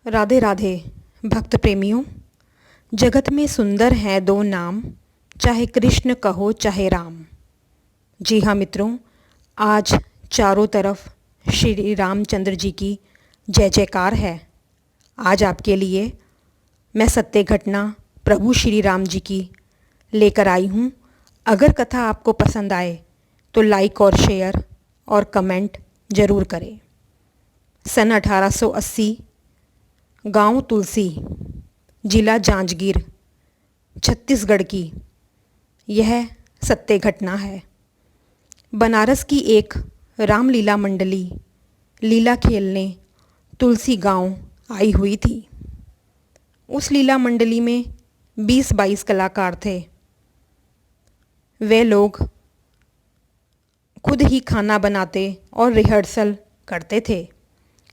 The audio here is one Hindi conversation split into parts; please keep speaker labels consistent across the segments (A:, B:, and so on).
A: राधे राधे भक्त प्रेमियों। जगत में सुंदर हैं दो नाम, चाहे कृष्ण कहो चाहे राम। जी हाँ मित्रों, आज चारों तरफ श्री रामचंद्र जी की जय जयकार है। आज आपके लिए मैं सत्य घटना प्रभु श्री राम जी की लेकर आई हूँ। अगर कथा आपको पसंद आए तो लाइक और शेयर और कमेंट ज़रूर करें। सन 1880, गांव तुलसी, जिला जांजगीर, छत्तीसगढ़ की यह सत्य घटना है। बनारस की एक रामलीला मंडली लीला खेलने तुलसी गांव आई हुई थी। उस लीला मंडली में 20-22 कलाकार थे। वे लोग खुद ही खाना बनाते और रिहर्सल करते थे।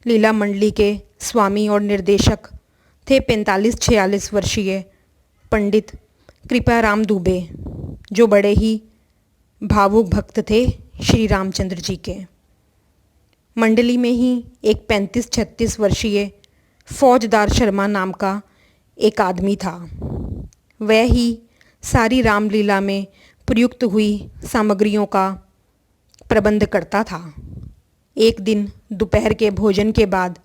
A: लीला मंडली के स्वामी और निर्देशक थे 45-46 वर्षीय पंडित कृपाराम दुबे, जो बड़े ही भावुक भक्त थे श्री रामचंद्र जी के। मंडली में ही एक 35-36 वर्षीय फौजदार शर्मा नाम का एक आदमी था। वह ही सारी रामलीला में प्रयुक्त हुई सामग्रियों का प्रबंध करता था। एक दिन दोपहर के भोजन के बाद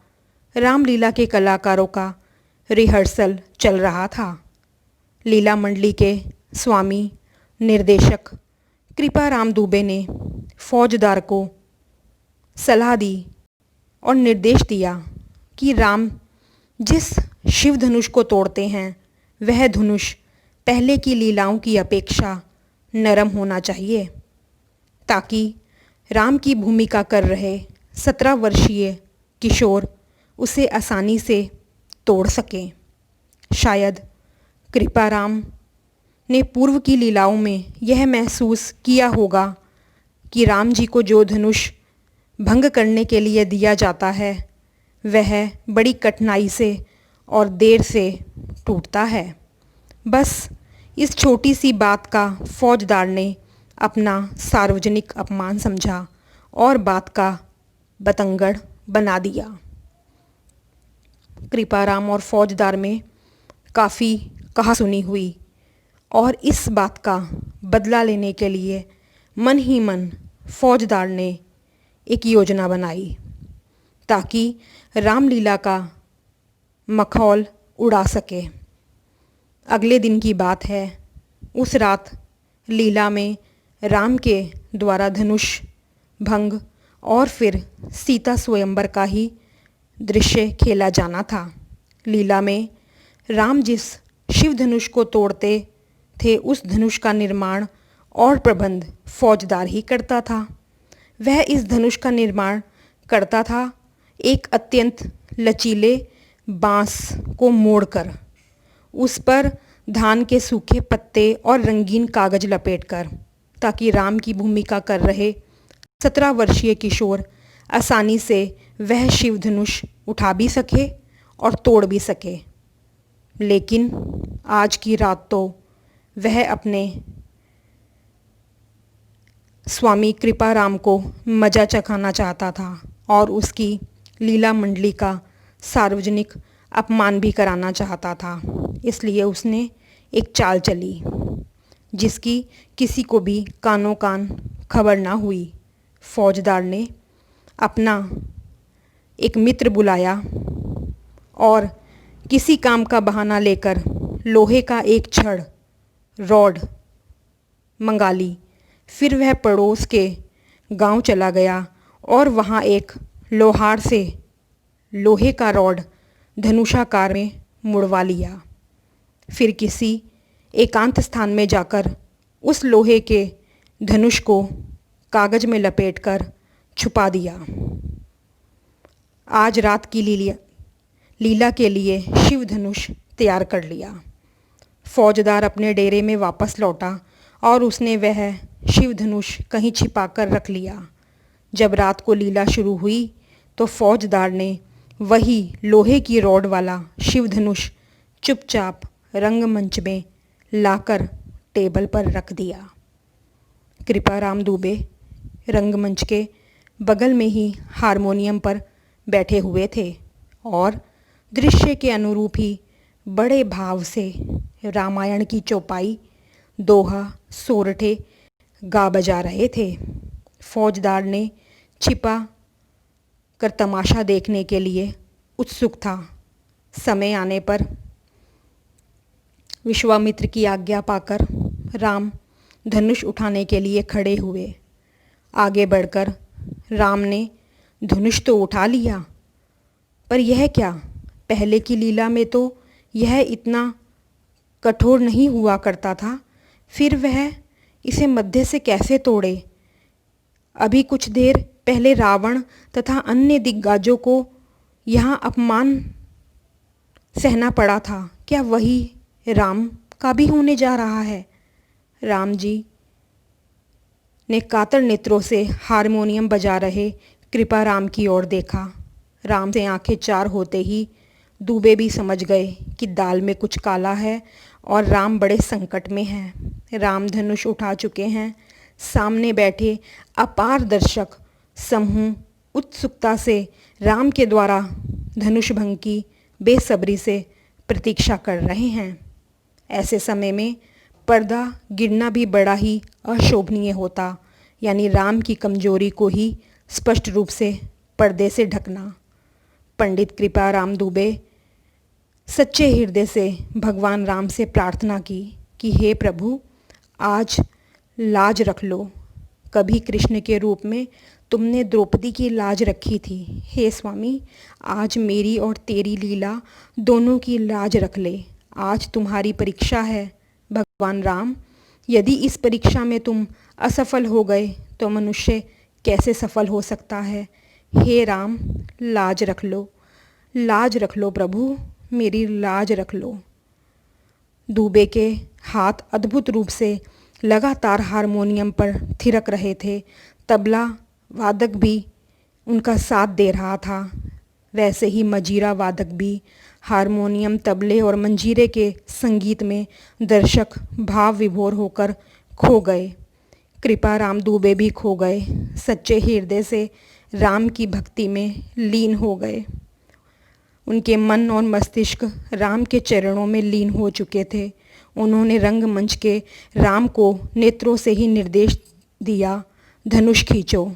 A: रामलीला के कलाकारों का रिहर्सल चल रहा था। लीला मंडली के स्वामी निर्देशक कृपाराम दुबे ने फौजदार को सलाह दी और निर्देश दिया कि राम जिस शिव धनुष को तोड़ते हैं वह धनुष पहले की लीलाओं की अपेक्षा नरम होना चाहिए, ताकि राम की भूमिका कर रहे 17 वर्षीय किशोर उसे आसानी से तोड़ सकें। शायद कृपाराम ने पूर्व की लीलाओं में यह महसूस किया होगा कि राम जी को जो धनुष भंग करने के लिए दिया जाता है वह बड़ी कठिनाई से और देर से टूटता है। बस इस छोटी सी बात का फौजदार ने अपना सार्वजनिक अपमान समझा और बात का बतंगड़ बना दिया। कृपाराम और फौजदार में काफ़ी कहासुनी हुई और इस बात का बदला लेने के लिए मन ही मन फौजदार ने एक योजना बनाई ताकि रामलीला का मखौल उड़ा सके। अगले दिन की बात है। उस रात लीला में राम के द्वारा धनुष भंग और फिर सीता स्वयंवर का ही दृश्य खेला जाना था। लीला में राम जिस शिव धनुष को तोड़ते थे उस धनुष का निर्माण और प्रबंध फौजदार ही करता था। वह इस धनुष का निर्माण करता था एक अत्यंत लचीले बांस को मोड़कर, उस पर धान के सूखे पत्ते और रंगीन कागज लपेटकर, ताकि राम की भूमिका कर रहे 17 वर्षीय किशोर आसानी से वह शिव धनुष उठा भी सके और तोड़ भी सके। लेकिन आज की रात तो वह अपने स्वामी कृपाराम को मजा चखाना चाहता था और उसकी लीला मंडली का सार्वजनिक अपमान भी कराना चाहता था। इसलिए उसने एक चाल चली जिसकी किसी को भी कानों कान खबर ना हुई। फौजदार ने अपना एक मित्र बुलाया और किसी काम का बहाना लेकर लोहे का एक छड़ रॉड मंगा ली। फिर वह पड़ोस के गांव चला गया और वहां एक लोहार से लोहे का रॉड धनुषाकार में मुड़वा लिया। फिर किसी एकांत स्थान में जाकर उस लोहे के धनुष को कागज में लपेटकर छुपा दिया। आज रात की लीला के लिए शिव धनुष तैयार कर लिया। फौजदार अपने डेरे में वापस लौटा और उसने वह शिव धनुष कहीं छिपा कर रख लिया। जब रात को लीला शुरू हुई तो फौजदार ने वही लोहे की रॉड वाला शिव धनुष चुपचाप रंगमंच में लाकर टेबल पर रख दिया। कृपाराम दुबे रंगमंच के बगल में ही हारमोनियम पर बैठे हुए थे और दृश्य के अनुरूप ही बड़े भाव से रामायण की चौपाई, दोहा, सोरठे गा बजा रहे थे। फौजदार ने छिपा कर तमाशा देखने के लिए उत्सुक था। समय आने पर विश्वामित्र की आज्ञा पाकर राम धनुष उठाने के लिए खड़े हुए। आगे बढ़कर राम ने धनुष तो उठा लिया, पर यह क्या, पहले की लीला में तो यह इतना कठोर नहीं हुआ करता था, फिर वह इसे मध्य से कैसे तोड़े। अभी कुछ देर पहले रावण तथा अन्य दिग्गजों को यहाँ अपमान सहना पड़ा था, क्या वही राम का भी होने जा रहा है। राम जी ने कातर नेत्रों से हारमोनियम बजा रहे कृपा राम की ओर देखा। राम से आंखें चार होते ही दूबे भी समझ गए कि दाल में कुछ काला है और राम बड़े संकट में हैं। राम धनुष उठा चुके हैं। सामने बैठे अपार दर्शक समूह उत्सुकता से राम के द्वारा धनुष भंग की बेसब्री से प्रतीक्षा कर रहे हैं। ऐसे समय में पर्दा गिरना भी बड़ा ही अशोभनीय होता, यानी राम की कमजोरी को ही स्पष्ट रूप से पर्दे से ढकना। पंडित कृपा राम दुबे सच्चे हृदय से भगवान राम से प्रार्थना की कि हे प्रभु, आज लाज रख लो। कभी कृष्ण के रूप में तुमने द्रौपदी की लाज रखी थी। हे स्वामी, आज मेरी और तेरी लीला दोनों की लाज रख ले। आज तुम्हारी परीक्षा है भगवान राम। यदि इस परीक्षा में तुम असफल हो गए तो मनुष्य कैसे सफल हो सकता है। हे राम, लाज रख लो, लाज रख लो प्रभु, मेरी लाज रख लो। दूबे के हाथ अद्भुत रूप से लगातार हारमोनियम पर थिरक रहे थे। तबला वादक भी उनका साथ दे रहा था। वैसे ही मजीरा वादक भी। हारमोनियम, तबले और मंजीरे के संगीत में दर्शक भाव विभोर होकर खो गए। कृपा राम दुबे भी खो गए। सच्चे हृदय से राम की भक्ति में लीन हो गए। उनके मन और मस्तिष्क राम के चरणों में लीन हो चुके थे। उन्होंने रंगमंच के राम को नेत्रों से ही निर्देश दिया, धनुष खींचो।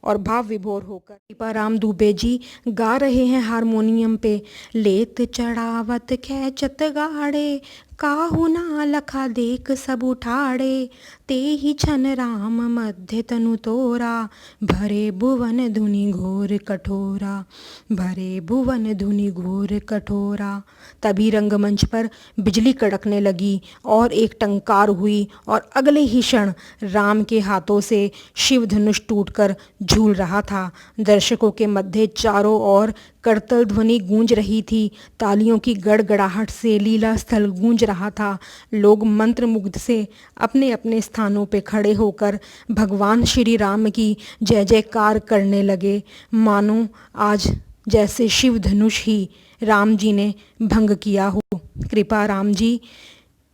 A: और भाव विभोर होकर कृपा राम दुबे जी गा रहे हैं हारमोनियम पे। लेत चढ़ावत खैचत गाड़े, काहू ना लखा देख सब उठाड़े। ते ही छन राम मध्य तनु तोरा, भरे भुवन धुनि घोर कठोरा, भरे भुवन धुनि घोर कठोरा। तभी रंगमंच पर बिजली कड़कने लगी और एक टंकार हुई और अगले ही क्षण राम के हाथों से शिव धनुष टूटकर झूल रहा था। दर्शकों के मध्य चारों ओर करतल ध्वनि गूंज रही थी। तालियों की गड़गड़ाहट से लीला स्थल गूंज रहा था। लोग मंत्रमुग्ध से अपने अपने स्थानों पे खड़े होकर भगवान श्री राम की जय जयकार करने लगे, मानो आज जैसे शिव धनुष ही राम जी ने भंग किया हो। कृपा राम जी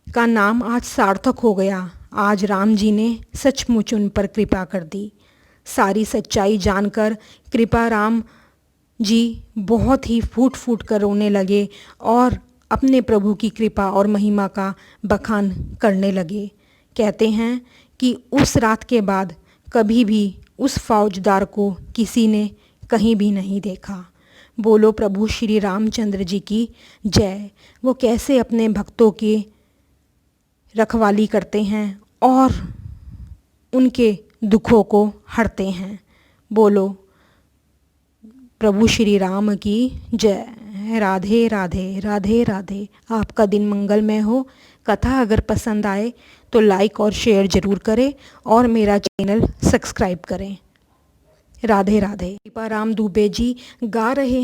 A: का नाम आज सार्थक हो गया। आज राम जी ने सचमुच उन पर कृपा कर दी। सारी सच्चाई जानकर कृपा राम जी बहुत ही फूट फूट कर रोने लगे और अपने प्रभु की कृपा और महिमा का बखान करने लगे। कहते हैं कि उस रात के बाद कभी भी उस फौजदार को किसी ने कहीं भी नहीं देखा। बोलो प्रभु श्री रामचंद्र जी की जय। वो कैसे अपने भक्तों की रखवाली करते हैं और उनके दुखों को हरते हैं। बोलो प्रभु श्री राम की जय। राधे राधे, राधे राधे। आपका दिन मंगलमय हो। कथा अगर पसंद आए तो लाइक और शेयर ज़रूर करें और मेरा चैनल सब्सक्राइब करें। राधे राधे। कृपा राम दुबे जी गा रहे